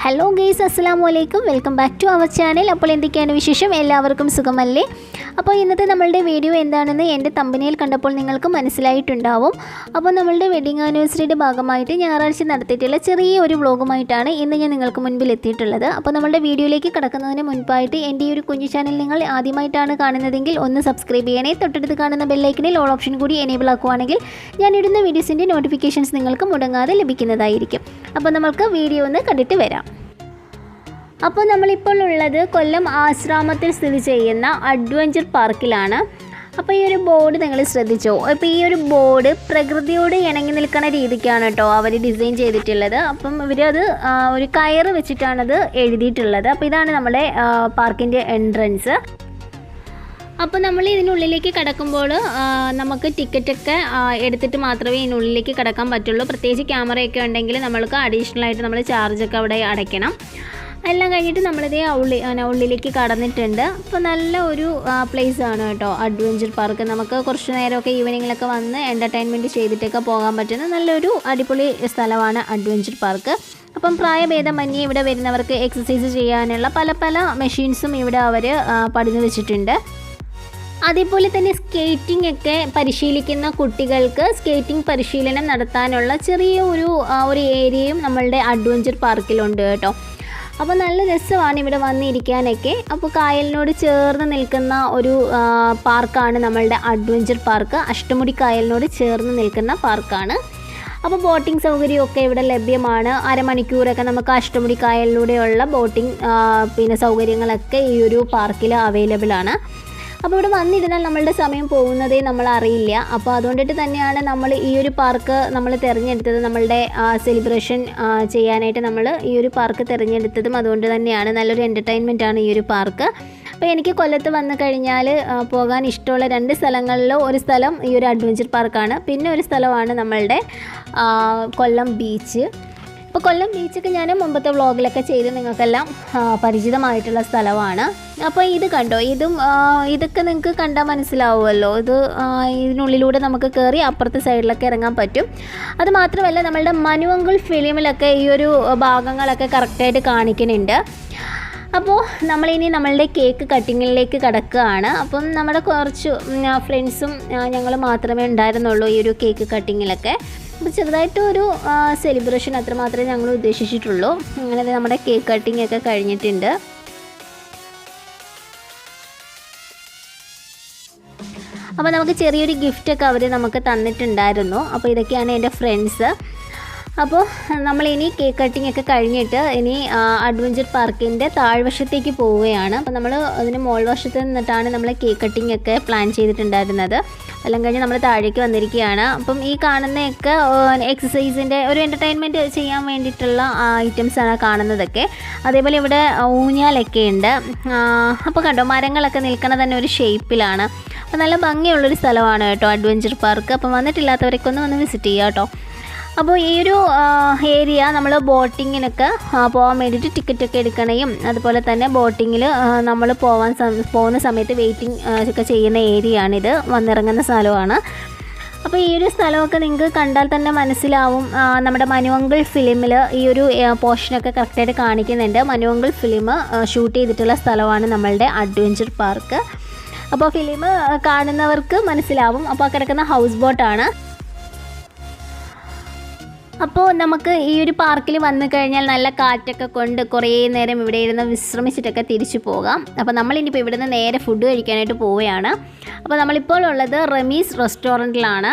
Hello guys, അസ്സലാമു അലൈക്കും. Welcome back to our channel. അപ്പോൾ എന്തൊക്കെയാണ് വിശേഷം? എല്ലാവർക്കും സുഖമല്ലേ? അപ്പോൾ ഇന്നത്തെ നമ്മളുടെ വീഡിയോ എന്താണെന്ന് എൻ്റെ തമ്പനയിൽ കണ്ടപ്പോൾ നിങ്ങൾക്ക് മനസ്സിലായിട്ടുണ്ടാവും. അപ്പോൾ നമ്മളുടെ വെഡിങ് ആനിവേഴ്സറിയുടെ ഭാഗമായിട്ട് ഞായറാഴ്ച നടത്തിയിട്ടുള്ള ചെറിയൊരു വ്ളോഗുമായിട്ടാണ് ഇന്ന് ഞാൻ നിങ്ങൾക്ക് മുൻപിൽ എത്തിയിട്ടുള്ളത്. അപ്പോൾ നമ്മളുടെ വീഡിയോയിലേക്ക് കടക്കുന്നതിന് മുൻപായിട്ട് എൻ്റെ ഈ ഒരു കുഞ്ഞു ചാനൽ നിങ്ങൾ ആദ്യമായിട്ടാണ് കാണുന്നതെങ്കിൽ ഒന്ന് സബ്സ്ക്രൈബ് ചെയ്യണേ. തൊട്ടടുത്ത് കാണുന്ന ബെല്ലൈക്കനിൽ ഓൾ ഓപ്ഷൻ കൂടി എനേബിൾ ആക്കുവാണെങ്കിൽ ഞാൻ ഇടുന്ന വീഡിയോസിൻ്റെ നോട്ടിഫിക്കേഷൻസ് നിങ്ങൾക്ക് മുടങ്ങാതെ ലഭിക്കുന്നതായിരിക്കും. അപ്പോൾ നമുക്ക് വീഡിയോ ഒന്ന് കണ്ടിട്ട് വരാം. അപ്പോൾ നമ്മളിപ്പോൾ ഉള്ളത് കൊല്ലം ആശ്രാമത്തിൽ സ്ഥിതി ചെയ്യുന്ന അഡ്വഞ്ചർ പാർക്കിലാണ്. അപ്പോൾ ഈ ഒരു ബോർഡ് നിങ്ങൾ ശ്രദ്ധിച്ചോ? അപ്പോൾ ഈ ഒരു ബോർഡ് പ്രകൃതിയോട് ഇണങ്ങി നിൽക്കുന്ന രീതിക്കാണ് കേട്ടോ അവർ ഡിസൈൻ ചെയ്തിട്ടുള്ളത്. അപ്പം ഇവരത് ഒരു കയറ് വെച്ചിട്ടാണത് എഴുതിയിട്ടുള്ളത്. അപ്പോൾ ഇതാണ് നമ്മുടെ പാർക്കിൻ്റെ എൻട്രൻസ്. അപ്പോൾ നമ്മൾ ഇതിനുള്ളിലേക്ക് കടക്കുമ്പോൾ നമുക്ക് ടിക്കറ്റൊക്കെ എടുത്തിട്ട് മാത്രമേ ഇതിനുള്ളിലേക്ക് കടക്കാൻ പറ്റുള്ളൂ. പ്രത്യേകിച്ച് ക്യാമറയൊക്കെ ഉണ്ടെങ്കിൽ നമ്മൾക്ക് അഡീഷണലായിട്ട് നമ്മൾ ചാർജൊക്കെ അവിടെ അടയ്ക്കണം. എല്ലാം കഴിഞ്ഞിട്ട് നമ്മളിതേ ഉള്ളിലേക്ക് കടന്നിട്ടുണ്ട്. അപ്പോൾ നല്ല ഒരു പ്ലേസ് ആണ് കേട്ടോ അഡ്വഞ്ചർ പാർക്ക്. നമുക്ക് കുറച്ച് നേരമൊക്കെ ഈവനിങ്ങിലൊക്കെ വന്ന് എൻ്റർടൈൻമെൻറ്റ് ചെയ്തിട്ടൊക്കെ പോകാൻ പറ്റുന്ന നല്ലൊരു അടിപൊളി സ്ഥലമാണ് അഡ്വഞ്ചർ പാർക്ക്. അപ്പം പ്രായഭേദമന്യേ ഇവിടെ വരുന്നവർക്ക് എക്സസൈസ് ചെയ്യാനുള്ള പല മെഷീൻസും ഇവിടെ അവർ പണിത് വെച്ചിട്ടുണ്ട്. അതേപോലെ തന്നെ സ്കേറ്റിംഗ് ഒക്കെ പരിശീലിക്കുന്ന കുട്ടികൾക്ക് സ്കേറ്റിംഗ് പരിശീലനം നടത്താനുള്ള ചെറിയ ഒരു ഏരിയയും നമ്മളുടെ അഡ്വഞ്ചർ പാർക്കിലുണ്ട് കേട്ടോ. അപ്പോൾ നല്ല രസമാണ് ഇവിടെ വന്നിരിക്കാനൊക്കെ. അപ്പോൾ കായലിനോട് ചേർന്ന് നിൽക്കുന്ന ഒരു പാർക്കാണ് നമ്മളുടെ അഡ്വഞ്ചർ പാർക്ക്. അഷ്ടമുടി കായലിനോട് ചേർന്ന് നിൽക്കുന്ന പാർക്കാണ്. അപ്പോൾ ബോട്ടിംഗ് സൗകര്യമൊക്കെ ഇവിടെ ലഭ്യമാണ്. അരമണിക്കൂറൊക്കെ നമുക്ക് അഷ്ടമുടി കായലിലൂടെയുള്ള ബോട്ടിംഗ് സൗകര്യങ്ങളൊക്കെ ഈ ഒരു പാർക്കിൽ അവൈലബിൾ ആണ്. അപ്പോൾ ഇവിടെ വന്നിരുന്നാൽ നമ്മളുടെ സമയം പോകുന്നതേ നമ്മൾ അറിയില്ല. അപ്പോൾ അതുകൊണ്ടിട്ട് തന്നെയാണ് നമ്മൾ ഈ ഒരു പാർക്ക് നമ്മൾ തിരഞ്ഞെടുത്തത്. നമ്മളുടെ സെലിബ്രേഷൻ ചെയ്യാനായിട്ട് നമ്മൾ ഈ ഒരു പാർക്ക് തിരഞ്ഞെടുത്തതും അതുകൊണ്ട് തന്നെയാണ്. നല്ലൊരു എൻ്റർടൈൻമെൻ്റ് ആണ് ഈ ഒരു പാർക്ക്. അപ്പോൾ എനിക്ക് കൊല്ലത്ത് വന്നു കഴിഞ്ഞാൽ പോകാൻ ഇഷ്ടമുള്ള 2 സ്ഥലങ്ങളിൽ ഒരു സ്ഥലം ഈ ഒരു അഡ്വഞ്ചർ പാർക്കാണ്. പിന്നെ ഒരു സ്ഥലമാണ് നമ്മളുടെ കൊല്ലം ബീച്ച്. അപ്പോൾ കൊല്ലം ബീച്ചൊക്കെ ഞാൻ മുമ്പത്തെ വ്ളോഗിലൊക്കെ ചെയ്ത് നിങ്ങൾക്കെല്ലാം പരിചിതമായിട്ടുള്ള സ്ഥലമാണ്. അപ്പോൾ ഇത് കണ്ടോ, ഇതൊക്കെ നിങ്ങൾക്ക് കണ്ടാൽ മനസ്സിലാവുമല്ലോ. ഇതിനുള്ളിലൂടെ നമുക്ക് കയറി അപ്പുറത്തെ സൈഡിലൊക്കെ ഇറങ്ങാൻ പറ്റും. അത് മാത്രമല്ല നമ്മളുടെ മനുവങ്കിൾ ഫിലിമിലൊക്കെ ഈ ഒരു ഭാഗങ്ങളൊക്കെ കറക്റ്റായിട്ട് കാണിക്കുന്നുണ്ട്. അപ്പോൾ നമ്മളിനി നമ്മളുടെ കേക്ക് കട്ടിങ്ങിലേക്ക് കടക്കുകയാണ്. അപ്പം നമ്മുടെ കുറച്ച് ഫ്രണ്ട്സും ഞങ്ങൾ മാത്രമേ ഉണ്ടായിരുന്നുള്ളൂ ഈ ഒരു കേക്ക് കട്ടിങ്ങിലൊക്കെ. അപ്പോൾ ചെറുതായിട്ടൊരു സെലിബ്രേഷൻ അത്രമാത്രമേ ഞങ്ങൾ ഉദ്ദേശിച്ചിട്ടുള്ളൂ. അങ്ങനെ നമ്മുടെ കേക്ക് കട്ടിംഗ് ഒക്കെ കഴിഞ്ഞിട്ടുണ്ട്. അപ്പോൾ നമുക്ക് ചെറിയൊരു ഗിഫ്റ്റൊക്കെ അവർ നമുക്ക് തന്നിട്ടുണ്ടായിരുന്നു. അപ്പോൾ ഇതൊക്കെയാണ് എൻ്റെ ഫ്രണ്ട്സ്. അപ്പോൾ നമ്മളിനി കേക്ക് കട്ടിംഗ് ഒക്കെ കഴിഞ്ഞിട്ട് ഇനി അഡ്വഞ്ചർ പാർക്കിൻ്റെ താഴ്വശത്തേക്ക് പോവുകയാണ്. അപ്പോൾ നമ്മൾ അതിന് മോൾ വശത്ത് നിന്നിട്ടാണ് നമ്മൾ കേക്ക് കട്ടിംഗ് ഒക്കെ പ്ലാൻ ചെയ്തിട്ടുണ്ടായിരുന്നത്. എല്ലാം കഴിഞ്ഞ് നമ്മൾ താഴേക്ക് വന്നിരിക്കുകയാണ്. അപ്പം ഈ കാണുന്നതൊക്കെ എക്സസൈസിൻ്റെ ഒരു എൻ്റർടൈൻമെൻറ്റ് ചെയ്യാൻ വേണ്ടിയിട്ടുള്ള ഐറ്റംസാണ് കാണുന്നതൊക്കെ. അതേപോലെ ഇവിടെ ഊഞ്ഞാലൊക്കെ ഉണ്ട്. അപ്പോൾ കണ്ടോ, മരങ്ങളൊക്കെ നിൽക്കണ തന്നെ ഒരു ഷേപ്പിലാണ്. അപ്പോൾ നല്ല ഭംഗിയുള്ളൊരു സ്ഥലമാണ് കേട്ടോ അഡ്വഞ്ചർ പാർക്ക്. അപ്പം വന്നിട്ടില്ലാത്തവരൊക്കെ ഒന്ന് വിസിറ്റ് ചെയ്യുക കേട്ടോ. അപ്പോൾ ഈ ഒരു ഏരിയ നമ്മൾ ബോട്ടിങ്ങിനൊക്കെ പോകാൻ വേണ്ടിയിട്ട് ടിക്കറ്റൊക്കെ എടുക്കണേയും അതുപോലെ തന്നെ ബോട്ടിങ്ങിൽ നമ്മൾ പോകുന്ന സമയത്ത് വെയിറ്റിംഗ് ഒക്കെ ചെയ്യുന്ന ഏരിയയാണിത്. വന്നിറങ്ങുന്ന സ്ഥലമാണ്. അപ്പോൾ ഈ ഒരു സ്ഥലമൊക്കെ നിങ്ങൾക്ക് കണ്ടാൽ തന്നെ മനസ്സിലാവും. നമ്മുടെ മനുവങ്കിൾ ഫിലിമിൽ ഈ ഒരു പോർഷനൊക്കെ കറക്റ്റായിട്ട് കാണിക്കുന്നുണ്ട്. മനുവങ്കിൾ ഫിലിം ഷൂട്ട് ചെയ്തിട്ടുള്ള സ്ഥലമാണ് നമ്മളുടെ അഡ്വഞ്ചർ പാർക്ക്. അപ്പോൾ ഫിലിം കാണുന്നവർക്ക് മനസ്സിലാവും. അപ്പോൾ കിടക്കുന്ന ഹൗസ് ബോട്ടാണ്. അപ്പോൾ നമുക്ക് ഈ ഒരു പാർക്കിൽ വന്നു കഴിഞ്ഞാൽ നല്ല കാറ്റൊക്കെ കൊണ്ട് കുറേ നേരം ഇവിടെ ഇരുന്ന് വിശ്രമിച്ചിട്ടൊക്കെ തിരിച്ചു പോകാം. അപ്പോൾ നമ്മളിനിപ്പോൾ ഇവിടെ നിന്ന് നേരെ ഫുഡ് കഴിക്കാനായിട്ട് പോവുകയാണ്. അപ്പോൾ നമ്മളിപ്പോൾ ഉള്ളത് റമീസ് റെസ്റ്റോറൻറ്റിലാണ്.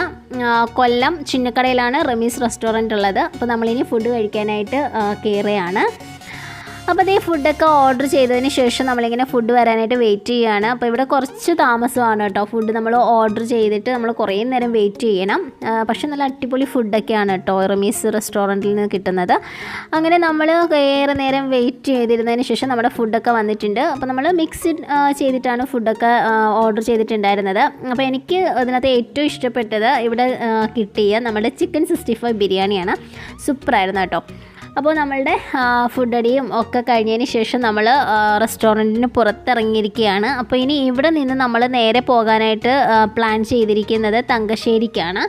കൊല്ലം ചിന്നക്കടയിലാണ് റമീസ് റെസ്റ്റോറൻറ്റ് ഉള്ളത്. അപ്പോൾ നമ്മളിനി ഫുഡ് കഴിക്കാനായിട്ട് കയറുകയാണ്. അപ്പോൾ അതേ ഫുഡൊക്കെ ഓർഡർ ചെയ്തതിന് ശേഷം നമ്മളിങ്ങനെ ഫുഡ് വരാനായിട്ട് വെയിറ്റ് ചെയ്യുകയാണ്. അപ്പോൾ ഇവിടെ കുറച്ച് താമസമാണ് കേട്ടോ. ഫുഡ് നമ്മൾ ഓർഡർ ചെയ്തിട്ട് നമ്മൾ കുറേ നേരം വെയിറ്റ് ചെയ്യണം. പക്ഷെ നല്ല അടിപൊളി ഫുഡൊക്കെയാണ് കേട്ടോ റമീസ് റെസ്റ്റോറൻറ്റിൽ നിന്ന് കിട്ടുന്നത്. അങ്ങനെ നമ്മൾ ഏറെ നേരം വെയിറ്റ് ചെയ്തിരുന്നതിന് ശേഷം നമ്മുടെ ഫുഡൊക്കെ വന്നിട്ടുണ്ട്. അപ്പോൾ നമ്മൾ മിക്സ്ഡ് ചെയ്തിട്ടാണ് ഫുഡൊക്കെ ഓർഡർ ചെയ്തിട്ടുണ്ടായിരുന്നത്. അപ്പോൾ എനിക്ക് അതിനകത്ത് ഏറ്റവും ഇഷ്ടപ്പെട്ടത് ഇവിടെ കിട്ടിയ നമ്മുടെ ചിക്കൻ 65 ബിരിയാണിയാണ്. സൂപ്പറായിരുന്നു കേട്ടോ. അപ്പോൾ നമ്മളുടെ ഫുഡ് അടിയും ഒക്കെ കഴിഞ്ഞതിന് ശേഷം നമ്മൾ റെസ്റ്റോറൻറ്റിന് പുറത്തിറങ്ങിയിരിക്കുകയാണ്. അപ്പോൾ ഇനി ഇവിടെ നിന്ന് നമ്മൾ നേരെ പോകാനായിട്ട് പ്ലാൻ ചെയ്തിരിക്കുന്നത് തങ്കശ്ശേരിക്കാണ്.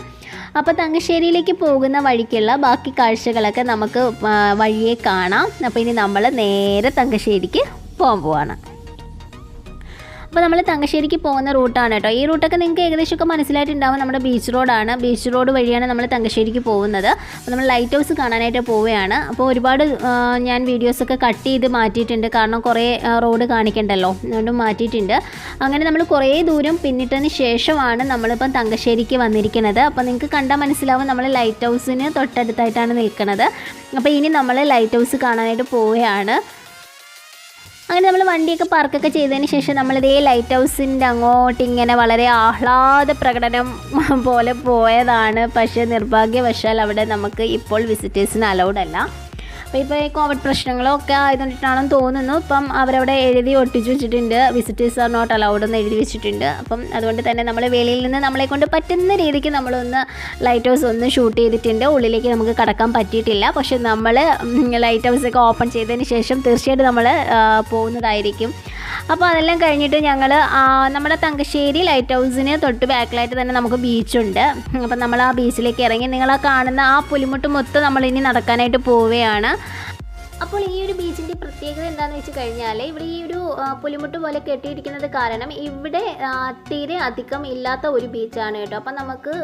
അപ്പോൾ തങ്കശ്ശേരിയിലേക്ക് പോകുന്ന വഴിക്കുള്ള ബാക്കി കാഴ്ചകളൊക്കെ നമുക്ക് വഴിയെ കാണാം. അപ്പോൾ ഇനി നമ്മൾ നേരെ തങ്കശ്ശേരിക്ക് പോവാണ്. അപ്പോൾ നമ്മൾ തങ്കശ്ശേരിക്ക് പോകുന്ന റൂട്ടാണ് കേട്ടോ. ഈ റൂട്ടൊക്കെ നിങ്ങൾക്ക് ഏകദേശമൊക്കെ മനസ്സിലായിട്ടുണ്ടാവും. നമ്മുടെ ബീച്ച് റോഡാണ്. ബീച്ച് റോഡ് വഴിയാണ് നമ്മൾ തങ്കശ്ശേരിക്ക് പോകുന്നത്. അപ്പോൾ നമ്മൾ ലൈറ്റ് ഹൗസ് കാണാനായിട്ട് പോവുകയാണ്. അപ്പോൾ ഒരുപാട് ഞാൻ വീഡിയോസൊക്കെ കട്ട് ചെയ്ത് മാറ്റിയിട്ടുണ്ട്, കാരണം കുറേ റോഡ് കാണിക്കണ്ടല്ലോ, അതുകൊണ്ട് മാറ്റിയിട്ടുണ്ട്. അങ്ങനെ നമ്മൾ കുറേ ദൂരം പിന്നിട്ടതിന് ശേഷമാണ് നമ്മളിപ്പം തങ്കശ്ശേരിക്ക് വന്നിരിക്കുന്നത്. അപ്പോൾ നിങ്ങൾക്ക് കണ്ടാൽ മനസ്സിലാവും നമ്മൾ ലൈറ്റ് ഹൗസിന് തൊട്ടടുത്തായിട്ടാണ് നിൽക്കുന്നത്. അപ്പോൾ ഇനി നമ്മൾ ലൈറ്റ് ഹൗസ് കാണാനായിട്ട് പോവുകയാണ്. അങ്ങനെ നമ്മൾ വണ്ടിയൊക്കെ പാർക്കൊക്കെ ചെയ്തതിന് ശേഷം നമ്മളിതേ ലൈറ്റ് ഹൗസിൻ്റെ അങ്ങോട്ട് ഇങ്ങനെ വളരെ ആഹ്ലാദ പ്രകടനം പോലെ പോയതാണ്. പക്ഷേ നിർഭാഗ്യവശാൽ അവിടെ നമുക്ക് ഇപ്പോൾ വിസിറ്റേഴ്സിന് അലൗഡ് അല്ല. അപ്പോൾ ഇപ്പോൾ ഈ കോവിഡ് പ്രശ്നങ്ങളൊക്കെ ആയതുകൊണ്ടിട്ടാണെന്ന് തോന്നുന്നു. ഇപ്പം അവരവിടെ എഴുതി ഒട്ടിച്ച് വെച്ചിട്ടുണ്ട്, വിസിറ്റേഴ്സ് ആർ നോട്ട് അലൗഡ് എന്ന് എഴുതി വെച്ചിട്ടുണ്ട്. അപ്പം അതുകൊണ്ട് തന്നെ നമ്മൾ വെളിയിൽ നിന്ന് നമ്മളെ കൊണ്ട് പറ്റുന്ന രീതിക്ക് നമ്മളൊന്ന് ലൈറ്റ് ഹൗസ് ഒന്ന് ഷൂട്ട് ചെയ്തിട്ടുണ്ട്. ഉള്ളിലേക്ക് നമുക്ക് കടക്കാൻ പറ്റിയിട്ടില്ല. പക്ഷെ നമ്മൾ ലൈറ്റ് ഹൗസൊക്കെ ഓപ്പൺ ചെയ്തതിന് ശേഷം തീർച്ചയായിട്ടും നമ്മൾ പോകുന്നതായിരിക്കും. അപ്പോൾ അതെല്ലാം കഴിഞ്ഞിട്ട് ഞങ്ങൾ നമ്മുടെ തങ്കശ്ശേരി ലൈറ്റ് ഹൗസിന് തൊട്ട് ബാക്കിലായിട്ട് തന്നെ നമുക്ക് ബീച്ചുണ്ട്. അപ്പം നമ്മൾ ആ ബീച്ചിലേക്ക് ഇറങ്ങി നിങ്ങൾ കാണുന്ന ആ പുലിമുട്ട് മൊത്തം നമ്മളിനി നടക്കാനായിട്ട് പോവുകയാണ്. അപ്പോൾ ഈ ഒരു ബീച്ചിൻ്റെ പ്രത്യേകത എന്താണെന്ന് വെച്ച് കഴിഞ്ഞാൽ ഇവിടെ ഈ ഒരു പുലിമുട്ട് പോലെ കെട്ടിയിരിക്കുന്നത് കാരണം ഇവിടെ തീരെ അധികം ഇല്ലാത്ത ഒരു ബീച്ചാണ് കേട്ടോ. അപ്പം നമുക്ക്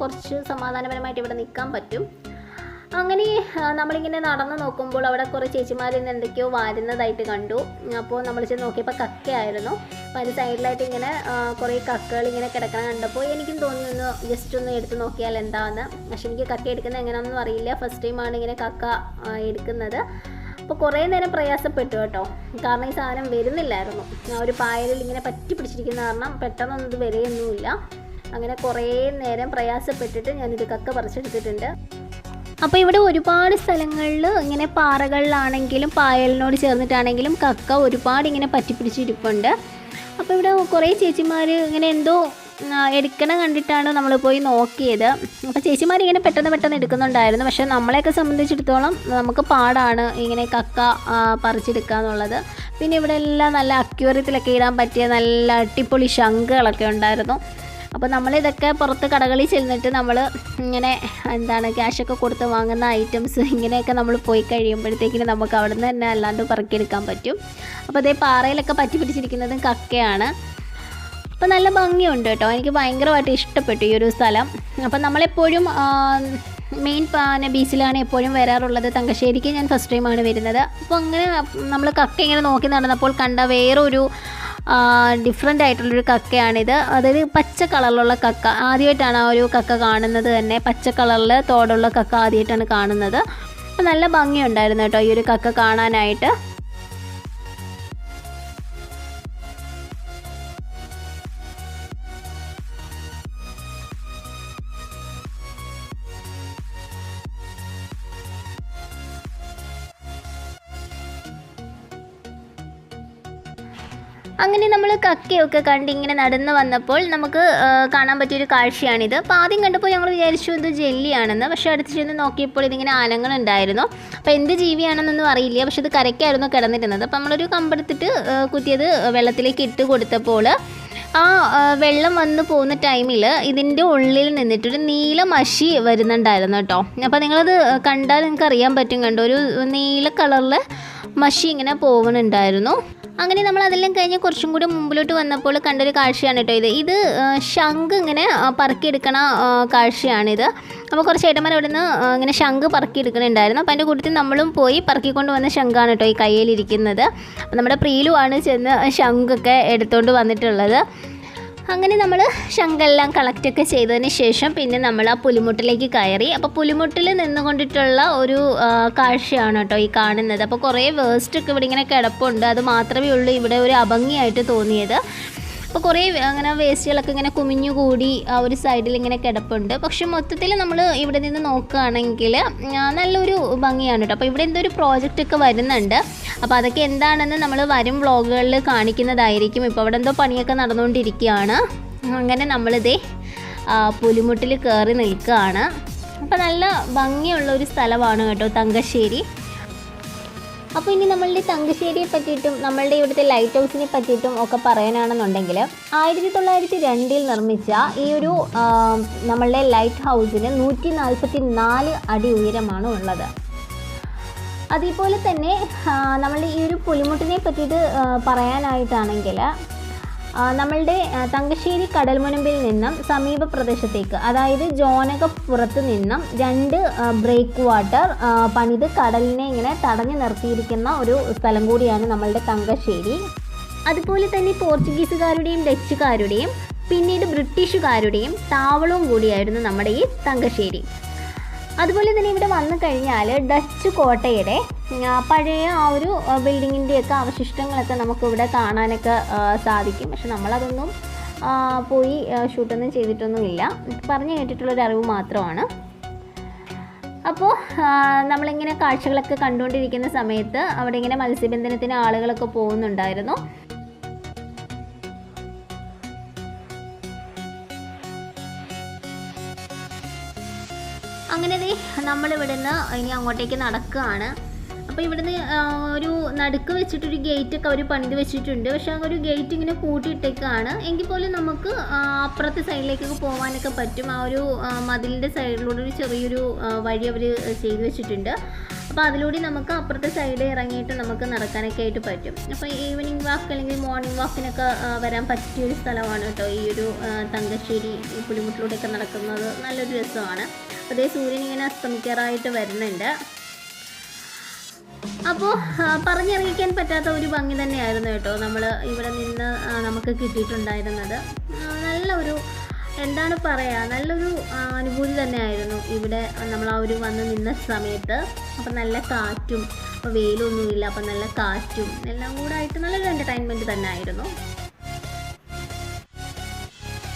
കുറച്ച് സമാധാനപരമായിട്ട് ഇവിടെ നിൽക്കാൻ പറ്റും. അങ്ങനെ നമ്മളിങ്ങനെ നടന്ന് നോക്കുമ്പോൾ അവിടെ കുറേ ചേച്ചിമാർ ഇന്ന് എന്തൊക്കെയോ വാരുന്നതായിട്ട് കണ്ടു. അപ്പോൾ നമ്മൾ ചെന്ന് നോക്കിയപ്പോൾ കക്കയായിരുന്നു. അപ്പോൾ അതിന് സൈഡിലായിട്ട് ഇങ്ങനെ കുറേ കക്കകൾ ഇങ്ങനെ കിടക്കണം കണ്ടപ്പോൾ എനിക്കും തോന്നി ഒന്ന് ജസ്റ്റ് ഒന്ന് എടുത്ത് നോക്കിയാൽ എന്താണെന്ന്. പക്ഷെ എനിക്ക് കക്ക എടുക്കുന്നത് എങ്ങനെയാണെന്നും അറിയില്ല. ഫസ്റ്റ് ടൈമാണ് ഇങ്ങനെ കക്ക എടുക്കുന്നത്. അപ്പോൾ കുറേ നേരം പ്രയാസപ്പെട്ടു കേട്ടോ, കാരണം ഈ സാധനം വരുന്നില്ലായിരുന്നു. ഒരു പായലിൽ ഇങ്ങനെ പറ്റി പിടിച്ചിരിക്കുന്ന കാരണം പെട്ടെന്നൊന്നും ഇത് വരെയൊന്നുമില്ല. അങ്ങനെ കുറേ നേരം പ്രയാസപ്പെട്ടിട്ട് ഞാനിത് കക്ക പറിച്ചെടുത്തിട്ടുണ്ട്. അപ്പോൾ ഇവിടെ ഒരുപാട് സ്ഥലങ്ങളിൽ ഇങ്ങനെ പാറകളിലാണെങ്കിലും പായലിനോട് ചേർന്നിട്ടാണെങ്കിലും കക്ക ഒരുപാട് ഇങ്ങനെ പറ്റിപ്പിടിച്ചിരിപ്പുണ്ട്. അപ്പോൾ ഇവിടെ കുറേ ചേച്ചിമാർ ഇങ്ങനെ എന്തോ എടുക്കണം കണ്ടിട്ടാണ് നമ്മൾ പോയി നോക്കിയത്. അപ്പോൾ ചേച്ചിമാർ ഇങ്ങനെ പെട്ടെന്ന് എടുക്കുന്നുണ്ടായിരുന്നു. പക്ഷേ നമ്മളെയൊക്കെ സംബന്ധിച്ചിടത്തോളം നമുക്ക് പാടാണ് ഇങ്ങനെ കക്ക പറിച്ചെടുക്കുക എന്നുള്ളത്. പിന്നെ ഇവിടെ എല്ലാം നല്ല അക്വേറിയത്തിലൊക്കെ ഇടാൻ പറ്റിയ നല്ല അടിപൊളി ശംഖുകളൊക്കെ ഉണ്ടായിരുന്നു. അപ്പോൾ നമ്മളിതൊക്കെ പുറത്ത് കടകളിൽ ചെന്നിട്ട് നമ്മൾ ഇങ്ങനെ ക്യാഷൊക്കെ കൊടുത്ത് വാങ്ങുന്ന ഐറ്റംസ് ഇങ്ങനെയൊക്കെ നമ്മൾ പോയി കഴിയുമ്പോഴത്തേക്കിന് നമുക്ക് അവിടെ നിന്ന് തന്നെ അല്ലാണ്ട് പറക്കിയെടുക്കാൻ പറ്റും. അപ്പോൾ അതേ പാറയിലൊക്കെ പറ്റി പിടിച്ചിരിക്കുന്നതും കക്കയാണ്. അപ്പോൾ നല്ല ഭംഗിയുണ്ട് കേട്ടോ, എനിക്ക് ഭയങ്കരമായിട്ട് ഇഷ്ടപ്പെട്ടു ഈ ഒരു സ്ഥലം. അപ്പം നമ്മളെപ്പോഴും മെയിൻ ബീച്ചിലാണ് എപ്പോഴും വരാറുള്ളത്. തങ്കശ്ശേരിക്ക് ഞാൻ ഫസ്റ്റ് ടൈമാണ് വരുന്നത്. അപ്പോൾ അങ്ങനെ നമ്മൾ കക്ക ഇങ്ങനെ നോക്കി നടന്നപ്പോൾ കണ്ട വേറൊരു ഡിഫറെൻ്റ് ആയിട്ടുള്ളൊരു കക്കയാണിത്. അതായത് പച്ച കളറിലുള്ള കക്ക. ആദ്യമായിട്ടാണ് ആ ഒരു കക്ക കാണുന്നത് തന്നെ. പച്ച കളറിൽ തോടുള്ള കക്ക ആദ്യമായിട്ടാണ് കാണുന്നത്. അപ്പോൾ നല്ല ഭംഗിയുണ്ടായിരുന്നു കേട്ടോ ഈ ഒരു കക്ക കാണാനായിട്ട്. അങ്ങനെ നമ്മൾ കക്കയൊക്കെ കണ്ട് ഇങ്ങനെ നടന്ന് വന്നപ്പോൾ നമുക്ക് കാണാൻ പറ്റിയൊരു കാഴ്ചയാണിത്. അപ്പോൾ ആദ്യം കണ്ടപ്പോൾ ഞങ്ങൾ വിചാരിച്ചു ഇത് ജെല്ലിയാണെന്ന്. പക്ഷേ അടുത്ത് ചെന്ന് നോക്കിയപ്പോൾ ഇതിങ്ങനെ ആനങ്ങളുണ്ടായിരുന്നു. അപ്പോൾ എന്ത് ജീവിയാണെന്നൊന്നും അറിയില്ല. പക്ഷെ ഇത് കരയ്ക്കായിരുന്നു കിടന്നിരുന്നത്. അപ്പോൾ നമ്മളൊരു കമ്പെടുത്തിട്ട് കുത്തിയത് വെള്ളത്തിലേക്ക് ഇട്ട് കൊടുത്തപ്പോൾ ആ വെള്ളം വന്ന് പോകുന്ന ടൈമിൽ ഇതിൻ്റെ ഉള്ളിൽ നിന്നിട്ടൊരു നീല മഷി വരുന്നുണ്ടായിരുന്നു കേട്ടോ. അപ്പോൾ നിങ്ങളത് കണ്ടാൽ നിങ്ങൾക്ക് അറിയാൻ പറ്റും. കണ്ടോ, ഒരു നീല കളറിൽ മഷി ഇങ്ങനെ പോകുന്നുണ്ടായിരുന്നു. അങ്ങനെ നമ്മൾ അതെല്ലാം കഴിഞ്ഞ് കുറച്ചും കൂടി മുമ്പിലോട്ട് വന്നപ്പോൾ കണ്ടൊരു കാഴ്ചയാണ് കേട്ടോ ഇത് ശംഖ് ഇങ്ങനെ പറക്കിയെടുക്കണ കാഴ്ചയാണിത്. അപ്പോൾ കുറച്ച് ചേട്ടന്മാർ അവിടെ നിന്ന് ഇങ്ങനെ ശംഖ് പറക്കിയെടുക്കണുണ്ടായിരുന്നു. അപ്പോൾ അതിൻ്റെ കൂട്ടത്തിൽ നമ്മളും പോയി പറക്കിക്കൊണ്ട് വന്ന ശംഖാണ് കേട്ടോ ഈ കയ്യിലിരിക്കുന്നത്. അപ്പോൾ നമ്മുടെ പ്രിയിലുമാണ് ചെന്ന് ശംഖൊക്കെ എടുത്തുകൊണ്ട് വന്നിട്ടുള്ളത്. അങ്ങനെ നമ്മൾ ശംഖെല്ലാം കളക്റ്റൊക്കെ ചെയ്തതിന് ശേഷം പിന്നെ നമ്മൾ ആ പുലിമുട്ടിലേക്ക് കയറി. അപ്പോൾ പുലിമുട്ടിൽ നിന്നുകൊണ്ടിട്ടുള്ള ഒരു കാഴ്ചയാണ് കേട്ടോ ഈ കാണുന്നത്. അപ്പോൾ കുറേ വേസ്റ്റൊക്കെ ഇവിടെ ഇങ്ങനെ കിടപ്പുണ്ട്. അത് മാത്രമേ ഉള്ളൂ ഇവിടെ ഒരു അഭംഗിയായിട്ട് തോന്നിയത്. അപ്പോൾ കുറേ അങ്ങനെ വേസ്റ്റുകളൊക്കെ ഇങ്ങനെ കുമിഞ്ഞുകൂടി ആ ഒരു സൈഡിൽ ഇങ്ങനെ കിടപ്പുണ്ട്. പക്ഷെ മൊത്തത്തിൽ നമ്മൾ ഇവിടെ നിന്ന് നോക്കുകയാണെങ്കിൽ നല്ലൊരു ഭംഗിയാണ് കേട്ടോ. അപ്പോൾ ഇവിടെ എന്തോ ഒരു പ്രോജക്റ്റൊക്കെ വരുന്നുണ്ട്. അപ്പോൾ അതൊക്കെ എന്താണെന്ന് നമ്മൾ വരും വ്ളോഗുകളിൽ കാണിക്കുന്നതായിരിക്കും. ഇപ്പോൾ അവിടെ എന്തോ പണിയൊക്കെ നടന്നുകൊണ്ടിരിക്കുകയാണ്. അങ്ങനെ നമ്മളിതേ പുലിമുട്ടിൽ കയറി നിൽക്കുകയാണ്. അപ്പോൾ നല്ല ഭംഗിയുള്ള ഒരു സ്ഥലമാണ് കേട്ടോ തങ്കശ്ശേരി. അപ്പോൾ ഇനി നമ്മളുടെ തങ്കശ്ശേരിയെ പറ്റിയിട്ടും നമ്മളുടെ ഇവിടുത്തെ ലൈറ്റ് ഹൗസിനെ പറ്റിയിട്ടും ഒക്കെ പറയാനാണെന്നുണ്ടെങ്കിൽ 1902 നിർമ്മിച്ച ഈ ഒരു നമ്മളുടെ ലൈറ്റ് ഹൗസിന് 144 അടി ഉയരമാണ് ഉള്ളത്. അതേപോലെ തന്നെ നമ്മളുടെ ഈ ഒരു പുലിമുട്ടിനെ പറ്റിയിട്ട് പറയാനായിട്ടാണെങ്കിൽ നമ്മളുടെ തങ്കശ്ശേരി കടൽമുനമ്പിൽ നിന്നും സമീപ പ്രദേശത്തേക്ക്, അതായത് ജോനകപ്പുറത്ത് നിന്നും 2 ബ്രേക്ക് വാട്ടർ പണിത് കടലിനെ ഇങ്ങനെ തടഞ്ഞു നിർത്തിയിരിക്കുന്ന ഒരു സ്ഥലം കൂടിയാണ് നമ്മളുടെ തങ്കശ്ശേരി. അതുപോലെ തന്നെ പോർച്ചുഗീസുകാരുടെയും ഡച്ചുകാരുടെയും പിന്നീട് ബ്രിട്ടീഷുകാരുടെയും താവളവും കൂടിയായിരുന്നു നമ്മുടെ ഈ തങ്കശ്ശേരി. അതുപോലെ തന്നെ ഇവിടെ വന്നു കഴിഞ്ഞാൽ ഡച്ച് കോട്ടയുടെ പഴയ ആ ഒരു ബിൽഡിങ്ങിൻ്റെയൊക്കെ അവശിഷ്ടങ്ങളൊക്കെ നമുക്കിവിടെ കാണാനൊക്കെ സാധിക്കും. പക്ഷെ നമ്മളതൊന്നും പോയി ഷൂട്ടൊന്നും ചെയ്തിട്ടൊന്നുമില്ല, പറഞ്ഞു കേട്ടിട്ടുള്ളൊരു അറിവ് മാത്രമാണ്. അപ്പോൾ നമ്മളിങ്ങനെ കാഴ്ചകളൊക്കെ കണ്ടുകൊണ്ടിരിക്കുന്ന സമയത്ത് അവിടെ ഇങ്ങനെ മത്സ്യബന്ധനത്തിന് ആളുകളൊക്കെ പോകുന്നുണ്ടായിരുന്നു. അങ്ങനെ നമ്മളിവിടുന്ന് ഇനി അങ്ങോട്ടേക്ക് നടക്കുകയാണ്. അപ്പോൾ ഇവിടുന്ന് ഒരു നടുക്ക് വെച്ചിട്ടൊരു ഗേറ്റൊക്കെ അവർ പണിത് വെച്ചിട്ടുണ്ട്. പക്ഷേ ആ ഒരു ഗേറ്റ് ഇങ്ങനെ കൂട്ടിയിട്ടേക്കാണ്. എങ്കിൽ പോലും നമുക്ക് അപ്പുറത്തെ സൈഡിലേക്കൊക്കെ പോകാനൊക്കെ പറ്റും. ആ ഒരു മതിലിൻ്റെ സൈഡിലൂടെ ഒരു ചെറിയൊരു വഴി അവർ ചെയ്ത് വെച്ചിട്ടുണ്ട്. അപ്പോൾ അതിലൂടെ നമുക്ക് അപ്പുറത്തെ സൈഡിൽ ഇറങ്ങിയിട്ട് നമുക്ക് നടക്കാനൊക്കെ ആയിട്ട് പറ്റും. അപ്പോൾ ഈവനിങ് വാക്ക് അല്ലെങ്കിൽ മോർണിംഗ് വാക്കിനൊക്കെ വരാൻ പറ്റിയൊരു സ്ഥലമാണ് കേട്ടോ ഈ ഒരു തങ്കശ്ശേരി. ഈ പുലിമുട്ടിലൂടെയൊക്കെ നടക്കുന്നത് നല്ലൊരു രസമാണ്. അതേ സൂര്യൻ ഇങ്ങനെ അസ്തമിക്കാറായിട്ട് വരുന്നുണ്ട്. അപ്പോൾ പറഞ്ഞറിയിക്കാൻ പറ്റാത്ത ഒരു ഭംഗി തന്നെയായിരുന്നു കേട്ടോ നമ്മൾ ഇവിടെ നിന്ന് നമുക്ക് കിട്ടിയിട്ടുണ്ടായിരുന്നത്. നല്ല ഒരു എന്താണ് പറയുക, നല്ലൊരു അനുഭൂതി തന്നെയായിരുന്നു ഇവിടെ നമ്മൾ ആ ഒരു വന്ന് നിന്ന സമയത്ത്. അപ്പം നല്ല കാറ്റും, അപ്പോൾ വെയിലൊന്നുമില്ല, അപ്പം നല്ല കാറ്റും എല്ലാം കൂടെ ആയിട്ട് നല്ലൊരു എൻ്റർടൈൻമെൻറ്റ് തന്നെ ആയിരുന്നു.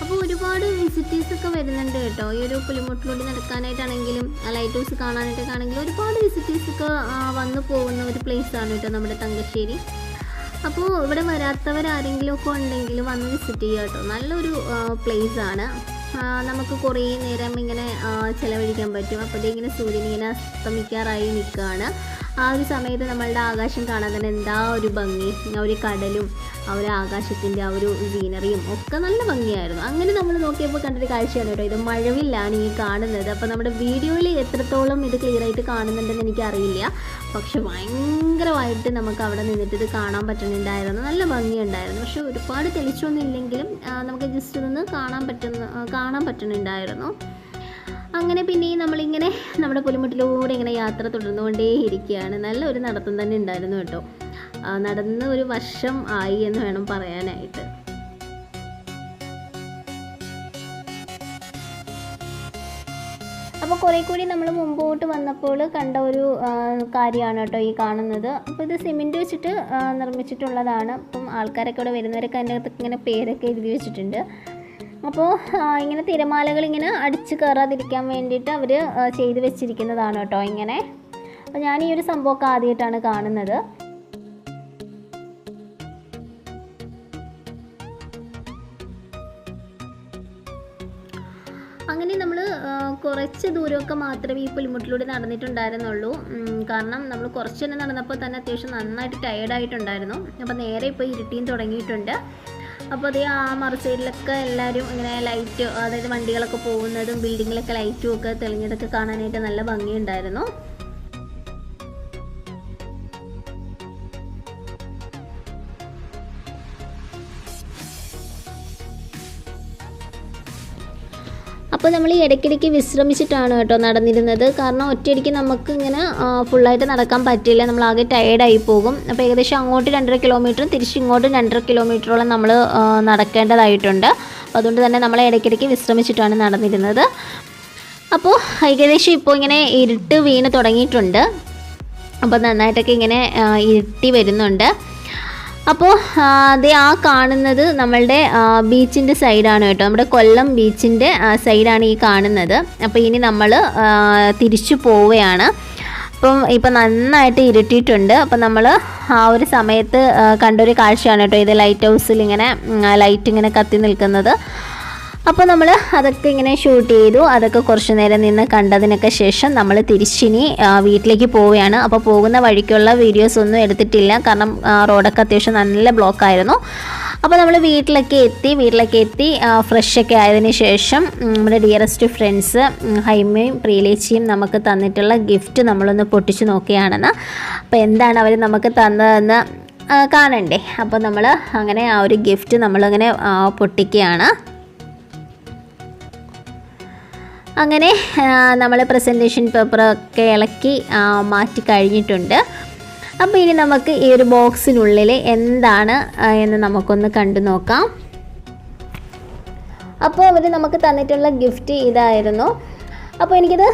അപ്പോൾ ഒരുപാട് വിസിറ്റേഴ്സൊക്കെ വരുന്നുണ്ട് കേട്ടോ ഈ ഒരു പുലിമുട്ടിലൂടെ നടക്കാനായിട്ടാണെങ്കിലും ലൈറ്റ് ഹൗസ് കാണാനായിട്ടൊക്കെ ആണെങ്കിലും ഒരുപാട് വിസിറ്റേഴ്സൊക്കെ വന്നു പോകുന്ന ഒരു പ്ലേസാണ് കേട്ടോ നമ്മുടെ തങ്കശ്ശേരി. അപ്പോൾ ഇവിടെ വരാത്തവരാരെങ്കിലും ഒക്കെ ഉണ്ടെങ്കിൽ വന്ന് വിസിറ്റ് ചെയ്യുക കേട്ടോ. നല്ലൊരു പ്ലേസാണ്. നമുക്ക് കുറേ നേരം ഇങ്ങനെ ചിലവഴിക്കാൻ പറ്റും. അപ്പോൾ ഇങ്ങനെ സൂര്യൻ ഇങ്ങനെ അസ്തമിക്കാറായി നിൽക്കുകയാണ്. ആ ഒരു സമയത്ത് നമ്മളുടെ ആകാശം കാണാൻ തന്നെ എന്താ ഒരു ഭംഗി. ആ ഒരു കടലും ആ ഒരു ആകാശത്തിൻ്റെ ആ ഒരു സീനറിയും ഒക്കെ നല്ല ഭംഗിയായിരുന്നു. അങ്ങനെ നമ്മൾ നോക്കിയപ്പോൾ കണ്ടൊരു കാഴ്ചയാണ് കേട്ടോ ഇത്. മഴവില്ലാണ് ഈ കാണുന്നത്. അപ്പോൾ നമ്മുടെ വീഡിയോയിൽ എത്രത്തോളം ഇത് ക്ലിയർ ആയിട്ട് കാണുന്നുണ്ടെന്ന് എനിക്കറിയില്ല. പക്ഷെ ഭയങ്കരമായിട്ട് നമുക്ക് അവിടെ നിന്നിട്ട് ഇത് കാണാൻ പറ്റുന്നുണ്ടായിരുന്നു. നല്ല ഭംഗിയുണ്ടായിരുന്നു. പക്ഷെ ഒരുപാട് തെളിച്ചൊന്നും ഇല്ലെങ്കിലും നമുക്ക് ജസ്റ്റ് ഒന്ന് കാണാൻ പറ്റുന്നുണ്ടായിരുന്നു. അങ്ങനെ പിന്നെ നമ്മളിങ്ങനെ നമ്മുടെ പുലിമുട്ടിലൂടെ ഇങ്ങനെ യാത്ര തുടർന്നുകൊണ്ടേ ഇരിക്കുകയാണ്. നല്ലൊരു നടത്തം തന്നെ ഉണ്ടായിരുന്നു കേട്ടോ. നടന്ന് ഒരു വർഷം ആയി എന്ന് വേണം പറയാനായിട്ട്. അപ്പോൾ കുറേ കൂടി നമ്മൾ മുമ്പോട്ട് വന്നപ്പോൾ കണ്ട ഒരു കാര്യമാണ് കേട്ടോ ഈ കാണുന്നത്. അപ്പോൾ ഇത് സിമെൻറ്റ് വെച്ചിട്ട് നിർമ്മിച്ചിട്ടുള്ളതാണ്. അപ്പം ആൾക്കാരൊക്കെ ഇവിടെ വരുന്നവരൊക്കെ അതിൻ്റെ അകത്തൊക്കെ ഇങ്ങനെ പേരൊക്കെ എഴുതി വെച്ചിട്ടുണ്ട്. അപ്പോൾ ഇങ്ങനെ തിരമാലകൾ ഇങ്ങനെ അടിച്ച് കയറാതിരിക്കാൻ വേണ്ടിയിട്ട് അവർ ചെയ്ത് വെച്ചിരിക്കുന്നതാണ് കേട്ടോ ഇങ്ങനെ. അപ്പോൾ ഞാൻ ഈ ഒരു സംഭവമൊക്കെ ആദ്യമായിട്ടാണ് കാണുന്നത്. അങ്ങനെ നമ്മൾ കുറച്ച് ദൂരമൊക്കെ മാത്രമേ ഈ പുലിമുട്ടിലൂടെ നടന്നിട്ടുണ്ടായിരുന്നുള്ളൂ. കാരണം നമ്മൾ കുറച്ച് തന്നെ നടന്നപ്പോൾ തന്നെ അത്യാവശ്യം നന്നായിട്ട് ടയേർഡായിട്ടുണ്ടായിരുന്നു. അപ്പോൾ നേരെ ഇപ്പോൾ ഇരുട്ടിയും തുടങ്ങിയിട്ടുണ്ട്. അപ്പോൾ അതേ ആ മറു സൈഡിലൊക്കെ എല്ലാവരും ഇങ്ങനെ ലൈറ്റ്, അതായത് വണ്ടികളൊക്കെ പോകുന്നതും ബിൽഡിങ്ങിലൊക്കെ ലൈറ്റും ഒക്കെ തെളിഞ്ഞതൊക്കെ കാണാനായിട്ട് നല്ല ഭംഗിയുണ്ടായിരുന്നു. അപ്പോൾ നമ്മൾ ഈ ഇടയ്ക്കിടയ്ക്ക് വിശ്രമിച്ചിട്ടാണ് കേട്ടോ നടന്നിരുന്നത്. കാരണം ഒറ്റയടിക്ക് നമുക്ക് ഇങ്ങനെ ഫുള്ളായിട്ട് നടക്കാൻ പറ്റില്ല, നമ്മളാകെ ടയേർഡായി പോകും. അപ്പോൾ ഏകദേശം അങ്ങോട്ട് 2.5 കിലോമീറ്ററും തിരിച്ചിങ്ങോട്ടും 2.5 കിലോമീറ്ററോളം നമ്മൾ നടക്കേണ്ടതായിട്ടുണ്ട്. അതുകൊണ്ട് തന്നെ നമ്മൾ ഇടയ്ക്കിടയ്ക്ക് വിശ്രമിച്ചിട്ടാണ് നടന്നിരുന്നത്. അപ്പോൾ ഏകദേശം ഇപ്പോൾ ഇങ്ങനെ ഇരുട്ട് വീണ് തുടങ്ങിയിട്ടുണ്ട്. അപ്പോൾ നന്നായിട്ടൊക്കെ ഇങ്ങനെ ഇരുട്ടി വരുന്നുണ്ട്. അപ്പോൾ അത് ആ കാണുന്നത് നമ്മളുടെ ബീച്ചിൻ്റെ സൈഡാണ് കേട്ടോ. നമ്മുടെ കൊല്ലം ബീച്ചിൻ്റെ സൈഡാണ് ഈ കാണുന്നത്. അപ്പോൾ ഇനി നമ്മൾ തിരിച്ചു പോവുകയാണ്. അപ്പം ഇപ്പം നന്നായിട്ട് ഇരുട്ടിയിട്ടുണ്ട്. അപ്പം നമ്മൾ ആ ഒരു സമയത്ത് കണ്ടൊരു കാഴ്ചയാണ് കേട്ടോ ഇത്. ലൈറ്റ് ഹൗസിൽ ഇങ്ങനെ ലൈറ്റ് ഇങ്ങനെ കത്തി നിൽക്കുന്നത്. അപ്പോൾ നമ്മൾ അതൊക്കെ ഇങ്ങനെ ഷൂട്ട് ചെയ്തു. അതൊക്കെ കുറച്ച് നേരം നിന്ന് കണ്ടതിനൊക്കെ ശേഷം നമ്മൾ തിരിച്ചിനി വീട്ടിലേക്ക് പോവുകയാണ്. അപ്പോൾ പോകുന്ന വഴിക്കുള്ള വീഡിയോസ് ഒന്നും എടുത്തിട്ടില്ല, കാരണം റോഡൊക്കെ അത്യാവശ്യം നല്ല ബ്ലോക്കായിരുന്നു. അപ്പോൾ നമ്മൾ വീട്ടിലൊക്കെ എത്തി ഫ്രഷൊക്കെ ആയതിനു ശേഷം നമ്മുടെ ഡിയറസ്റ്റ് ഫ്രണ്ട്സ് ഹൈമയും പ്രിയലേച്ചിയും നമുക്ക് തന്നിട്ടുള്ള ഗിഫ്റ്റ് നമ്മളൊന്ന് പൊട്ടിച്ച് നോക്കുകയാണെന്ന്. അപ്പോൾ എന്താണ് അവർ നമുക്ക് തന്നതെന്ന് കാണണ്ടേ. അപ്പോൾ നമ്മൾ അങ്ങനെ ആ ഒരു ഗിഫ്റ്റ് നമ്മളിങ്ങനെ പൊട്ടിക്കുകയാണ്. അങ്ങനെ നമ്മൾ പ്രസൻറ്റേഷൻ പേപ്പറൊക്കെ ഇളക്കി മാറ്റി കഴിഞ്ഞിട്ടുണ്ട്. അപ്പോൾ ഇനി നമുക്ക് ഈ ഒരു ബോക്സിനുള്ളിൽ എന്താണ് എന്ന് നമുക്കൊന്ന് കണ്ടു നോക്കാം. അപ്പോൾ അവർ നമുക്ക് തന്നിട്ടുള്ള ഗിഫ്റ്റ് ഇതായിരുന്നു. അപ്പോൾ എനിക്കിത്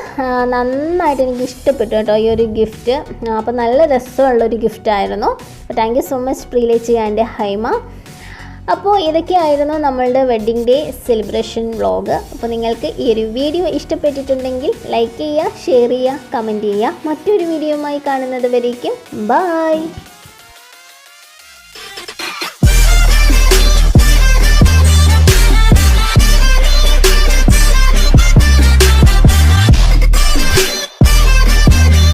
നന്നായിട്ട് എനിക്ക് ഇഷ്ടപ്പെട്ടു കേട്ടോ ഈ ഒരു ഗിഫ്റ്റ്. അപ്പോൾ നല്ല രസമുള്ളൊരു ഗിഫ്റ്റായിരുന്നു. അപ്പോൾ താങ്ക് യു സോ മച്ച് പ്രിയലേച്ചി ആൻഡ് ഹൈമ. അപ്പോൾ ഇതൊക്കെയായിരുന്നു നമ്മളുടെ വെഡ്ഡിങ് ഡേ സെലിബ്രേഷൻ വ്ളോഗ്. അപ്പോൾ നിങ്ങൾക്ക് ഈ ഒരു വീഡിയോ ഇഷ്ടപ്പെട്ടിട്ടുണ്ടെങ്കിൽ ലൈക്ക് ചെയ്യുക, ഷെയർ ചെയ്യുക, കമൻറ്റ് ചെയ്യുക. മറ്റൊരു വീഡിയോയുമായി കാണുന്നത് വരേക്കും ബൈ.